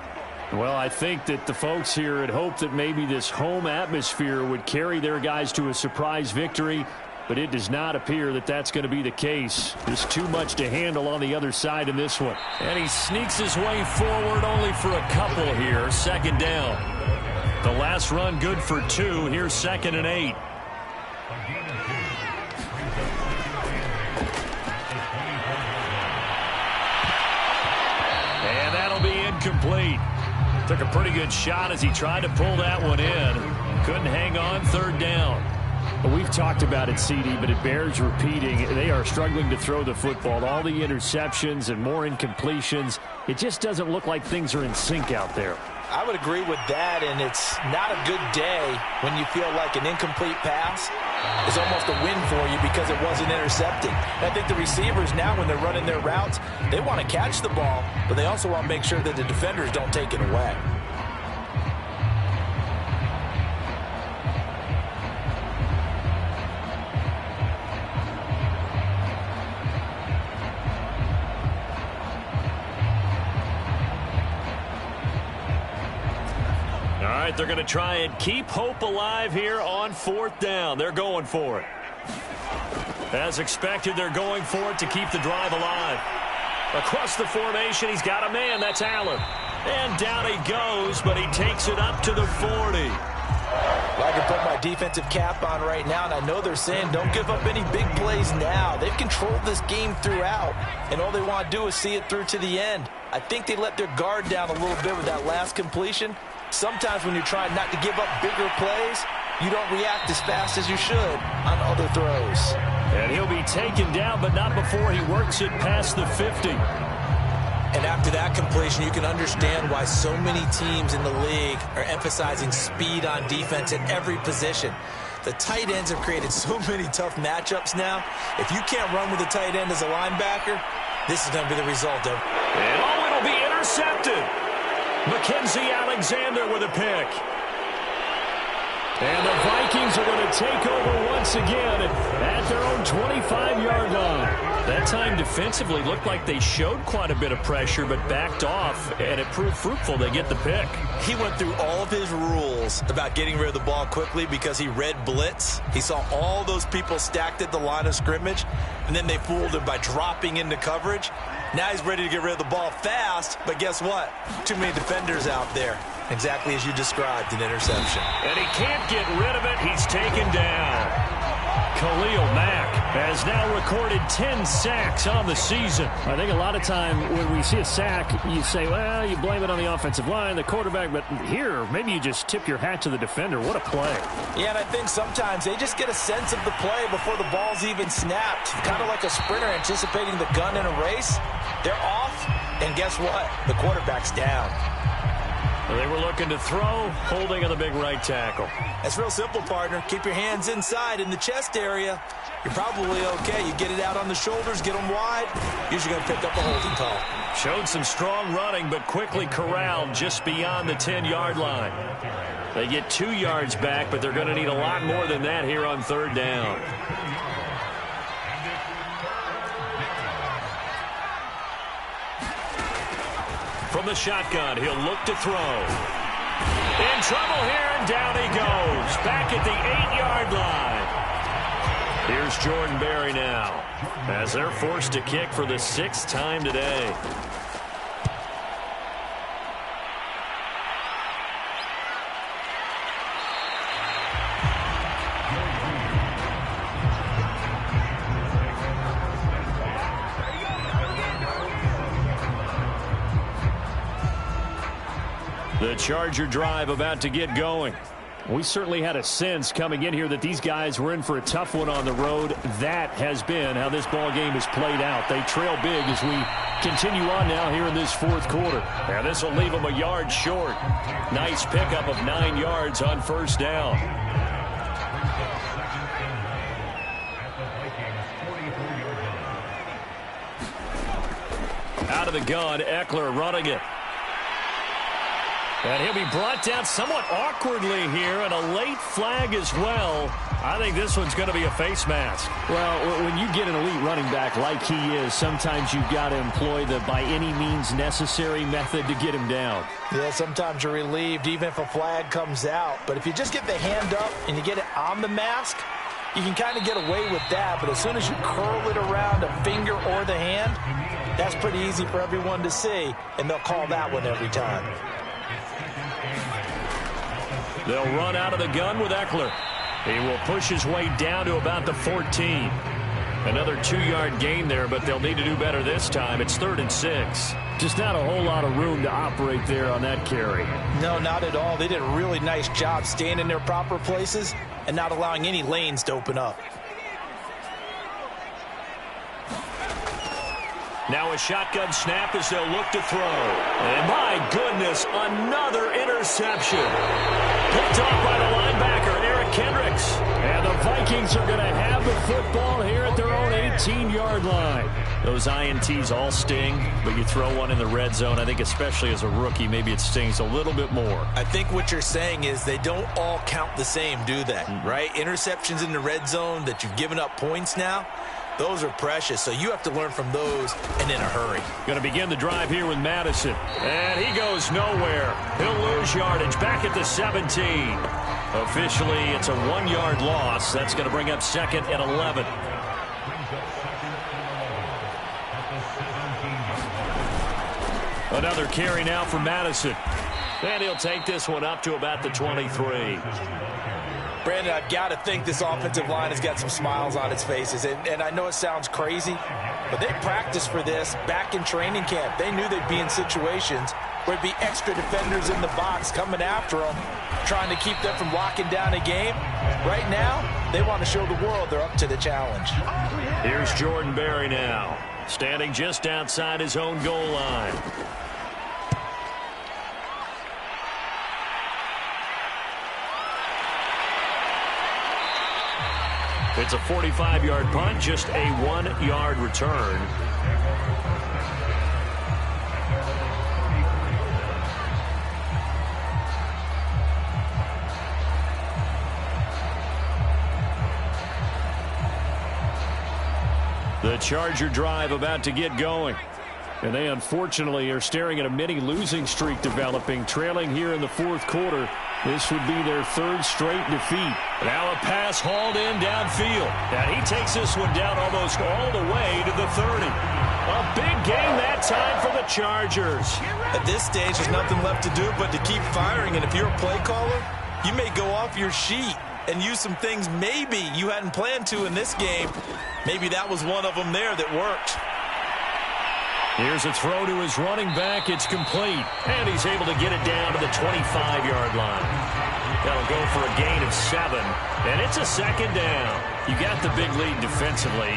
Well, I think that the folks here had hoped that maybe this home atmosphere would carry their guys to a surprise victory, but it does not appear that that's going to be the case. There's too much to handle on the other side in this one. And he sneaks his way forward only for a couple here. Second down. The last run good for 2. Here's 2nd and 8. And that'll be incomplete. Took a pretty good shot as he tried to pull that one in. Couldn't hang on. Third down. Well, we've talked about it, CD, but it bears repeating. They are struggling to throw the football. All the interceptions and more incompletions. It just doesn't look like things are in sync out there. I would agree with that, and it's not a good day when you feel like an incomplete pass is almost a win for you because it wasn't intercepted. And I think the receivers now, when they're running their routes, they want to catch the ball, but they also want to make sure that the defenders don't take it away. All right, they're going to try and keep hope alive here on 4th down. They're going for it. As expected, they're going for it to keep the drive alive. Across the formation, he's got a man. That's Allen. And down he goes, but he takes it up to the 40. Well, I can put my defensive cap on right now, and I know they're saying don't give up any big plays now. They've controlled this game throughout, and all they want to do is see it through to the end. I think they let their guard down a little bit with that last completion. Sometimes when you're trying not to give up bigger plays, you don't react as fast as you should on other throws. And he'll be taken down, but not before he works it past the 50. And after that completion, you can understand why so many teams in the league are emphasizing speed on defense at every position. The tight ends have created so many tough matchups now. If you can't run with a tight end as a linebacker, this is going to be the result of. And it'll be intercepted. Mackenzie Alexander with a pick. And the Vikings are going to take over once again at their own 25-yard line. That time defensively looked like they showed quite a bit of pressure but backed off, and it proved fruitful. They get the pick. He went through all of his rules about getting rid of the ball quickly because he read blitz. He saw all those people stacked at the line of scrimmage, and then they fooled him by dropping into coverage. Now he's ready to get rid of the ball fast, but guess what? Too many defenders out there. Exactly as you described, an interception. And he can't get rid of it. He's taken down. Khalil Mack has now recorded 10 sacks on the season. I think a lot of time when we see a sack, you say, well, you blame it on the offensive line, the quarterback, but here, maybe you just tip your hat to the defender. What a play. Yeah, and I think sometimes they just get a sense of the play before the ball's even snapped. Kind of like a sprinter anticipating the gun in a race. They're off, and guess what? The quarterback's down. They were looking to throw, holding on the big right tackle. That's real simple, partner. Keep your hands inside in the chest area. You're probably okay. You get it out on the shoulders, get them wide. Usually going to pick up a holding call. Showed some strong running, but quickly corralled just beyond the 10-yard line. They get 2 yards back, but they're going to need a lot more than that here on 3rd down. From the shotgun, he'll look to throw. trouble here, and down he goes. Back at the 8-yard line. Here's Jordan Berry now, as they're forced to kick for the 6th time today. The Charger drive about to get going. We certainly had a sense coming in here that these guys were in for a tough one on the road. That has been how this ball game has played out. They trail big as we continue on now here in this 4th quarter. And this will leave them a yard short. Nice pickup of 9 yards on 1st down. Out of the gun, Eckler running it. And he'll be brought down somewhat awkwardly here, and a late flag as well. I think this one's going to be a face mask. Well, when you get an elite running back like he is, sometimes you've got to employ the by any means necessary method to get him down. Yeah, sometimes you're relieved even if a flag comes out. But if you just get the hand up and you get it on the mask, you can kind of get away with that. But as soon as you curl it around a finger or the hand, that's pretty easy for everyone to see, and they'll call that one every time. They'll run out of the gun with Eckler. He will push his way down to about the 14. Another 2-yard gain there, but they'll need to do better this time. It's 3rd and 6. Just not a whole lot of room to operate there on that carry. No, not at all. They did a really nice job staying in their proper places and not allowing any lanes to open up. Now a shotgun snap as they'll look to throw. And my goodness, another interception. Picked off by the linebacker, Eric Kendricks. And the Vikings are going to have the football here at their own 18-yard line. Those INTs all sting, but you throw one in the red zone, I think especially as a rookie, maybe it stings a little bit more. I think what you're saying is they don't all count the same, do they? Right? Interceptions in the red zone that you've given up points now, those are precious, so you have to learn from those and in a hurry. Going to begin the drive here with Madison. And he goes nowhere. He'll lose yardage back at the 17. Officially, it's a 1-yard loss. That's going to bring up 2nd and 11. Another carry now for Madison. And he'll take this one up to about the 23. Brandon, I've got to think this offensive line has got some smiles on its faces. And I know it sounds crazy, but they practiced for this back in training camp. They knew they'd be in situations where it'd be extra defenders in the box coming after them, trying to keep them from locking down a game. Right now, they want to show the world they're up to the challenge. Here's Jordan Berry now, standing just outside his own goal line. It's a 45-yard punt, just a 1-yard return. The Charger drive about to get going. And they unfortunately are staring at a mini losing streak developing, trailing here in the 4th quarter. This would be their 3rd straight defeat. Now a pass hauled in downfield. And he takes this one down almost all the way to the 30. A big game that time for the Chargers. At this stage, there's nothing left to do but to keep firing. And if you're a play caller, you may go off your sheet and use some things maybe you hadn't planned to in this game. Maybe that was one of them there that worked. Here's a throw to his running back. It's complete. And he's able to get it down to the 25-yard line. That'll go for a gain of 7. And it's a 2nd down. You got the big lead defensively.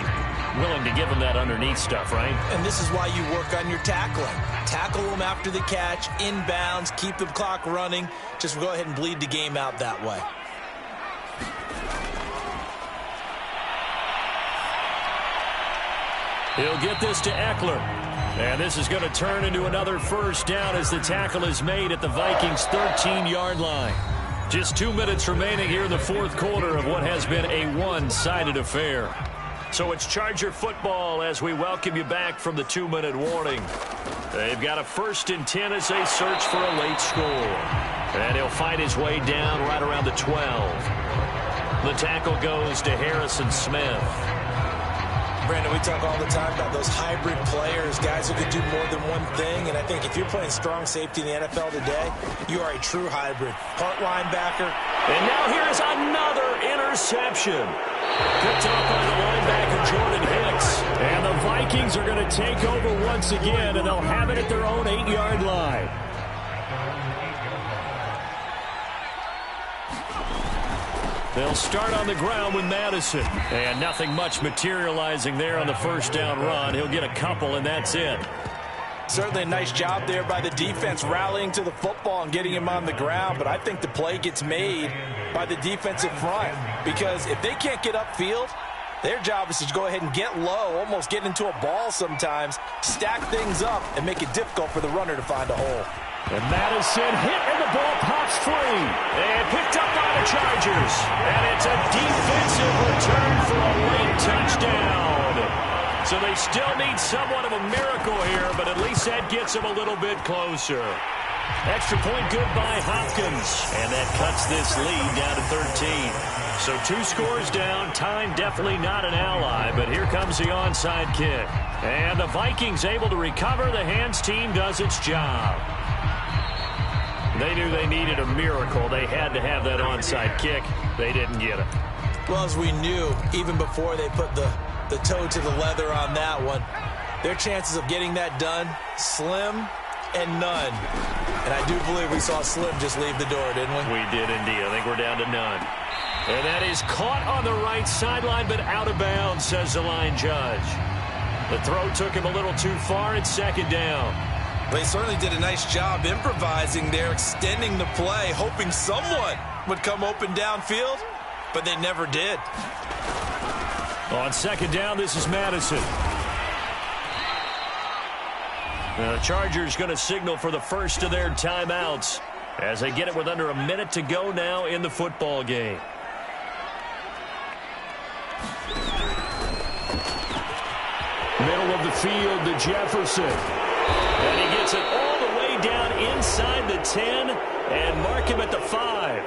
Willing to give them that underneath stuff, right? And this is why you work on your tackling. Tackle them after the catch, inbounds, keep the clock running. Just go ahead and bleed the game out that way. He'll get this to Eckler. And this is going to turn into another 1st down as the tackle is made at the Vikings' 13-yard line. Just 2 minutes remaining here in the 4th quarter of what has been a one-sided affair. So it's Charger football as we welcome you back from the 2-minute warning. They've got a 1st and 10 as they search for a late score. And he'll fight his way down right around the 12. The tackle goes to Harrison Smith. Brandon, we talk all the time about those hybrid players, guys who can do more than one thing. And I think if you're playing strong safety in the NFL today, you are a true hybrid. Part linebacker. And now here is another interception. Picked up by the linebacker, Jordan Hicks. And the Vikings are going to take over once again, and they'll have it at their own 8-yard line. They'll start on the ground with Madison. And nothing much materializing there on the first down run. He'll get a couple, and that's it. Certainly a nice job there by the defense rallying to the football and getting him on the ground. But I think the play gets made by the defensive front. Because if they can't get upfield, their job is to go ahead and get low, almost get into a ball sometimes, stack things up, and make it difficult for the runner to find a hole. And Madison hit, and the ball pops free. And picked up by the Chargers. And it's a defensive return for a late touchdown. So they still need somewhat of a miracle here, but at least that gets them a little bit closer. Extra point good by Hopkins. And that cuts this lead down to 13. So 2 scores down. Time definitely not an ally, but here comes the onside kick. And the Vikings able to recover. The hands team does its job. They knew they needed a miracle. They had to have that onside kick. They didn't get it. Well, as we knew, even before they put the toe to the leather on that one, their chances of getting that done, slim and none. And I do believe we saw Slim just leave the door, didn't we? We did indeed. I think we're down to none. And that is caught on the right sideline, but out of bounds, says the line judge. The throw took him a little too far. It's second down. They certainly did a nice job improvising there, extending the play, hoping someone would come open downfield, but they never did. On second down, this is Madison. The Chargers going to signal for the first of their timeouts as they get it with under a minute to go now in the football game. Middle of the field to Jefferson. And he gets it all the way down inside the 10 and mark him at the 5.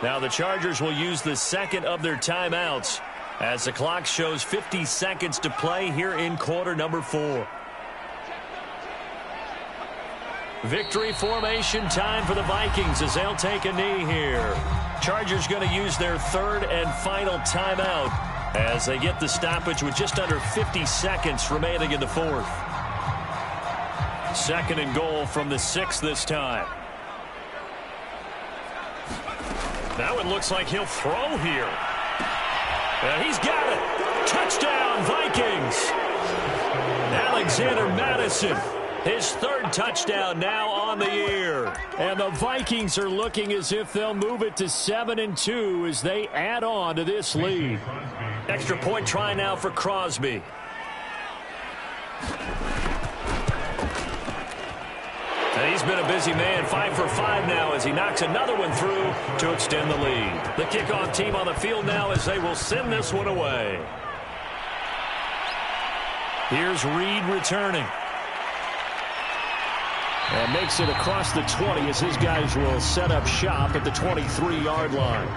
Now the Chargers will use the second of their timeouts as the clock shows 50 seconds to play here in quarter number 4. Victory formation time for the Vikings as they'll take a knee here. Chargers going to use their third and final timeout as they get the stoppage with just under 50 seconds remaining in the fourth. Second and goal from the 6 this time. Now it looks like he'll throw here. And he's got it. Touchdown, Vikings. Alexander Madison, his third touchdown now on the year. And the Vikings are looking as if they'll move it to 7-2 as they add on to this lead. Extra point try now for Crosby. And he's been a busy man, 5 for 5 now as he knocks another one through to extend the lead. The kickoff team on the field now as they will send this one away. Here's Reed returning. And makes it across the 20 as his guys will set up shop at the 23-yard line.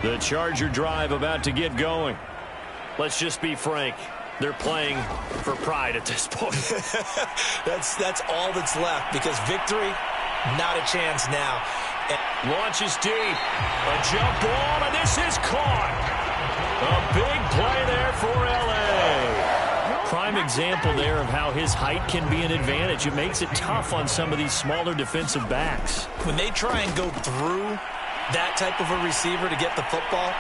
The Charger drive about to get going. Let's just be frank. They're playing for pride at this point. That's all that's left because victory, not a chance now. And launches deep. A jump ball, and this is caught. A big play there for L.A. Prime example there of how his height can be an advantage. It makes it tough on some of these smaller defensive backs. When they try and go through that type of a receiver to get the football,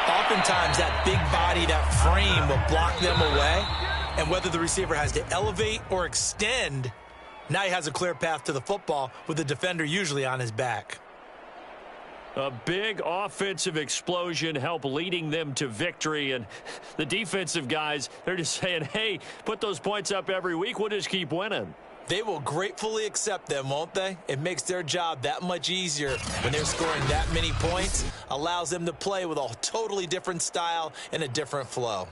oftentimes that big body, that frame will block them away. And whether the receiver has to elevate or extend, now he has a clear path to the football with the defender usually on his back. A big offensive explosion help leading them to victory. And the defensive guys, they're just saying, hey, put those points up every week. We'll just keep winning. They will gratefully accept them, won't they? It makes their job that much easier when they're scoring that many points. Allows them to play with a totally different style and a different flow.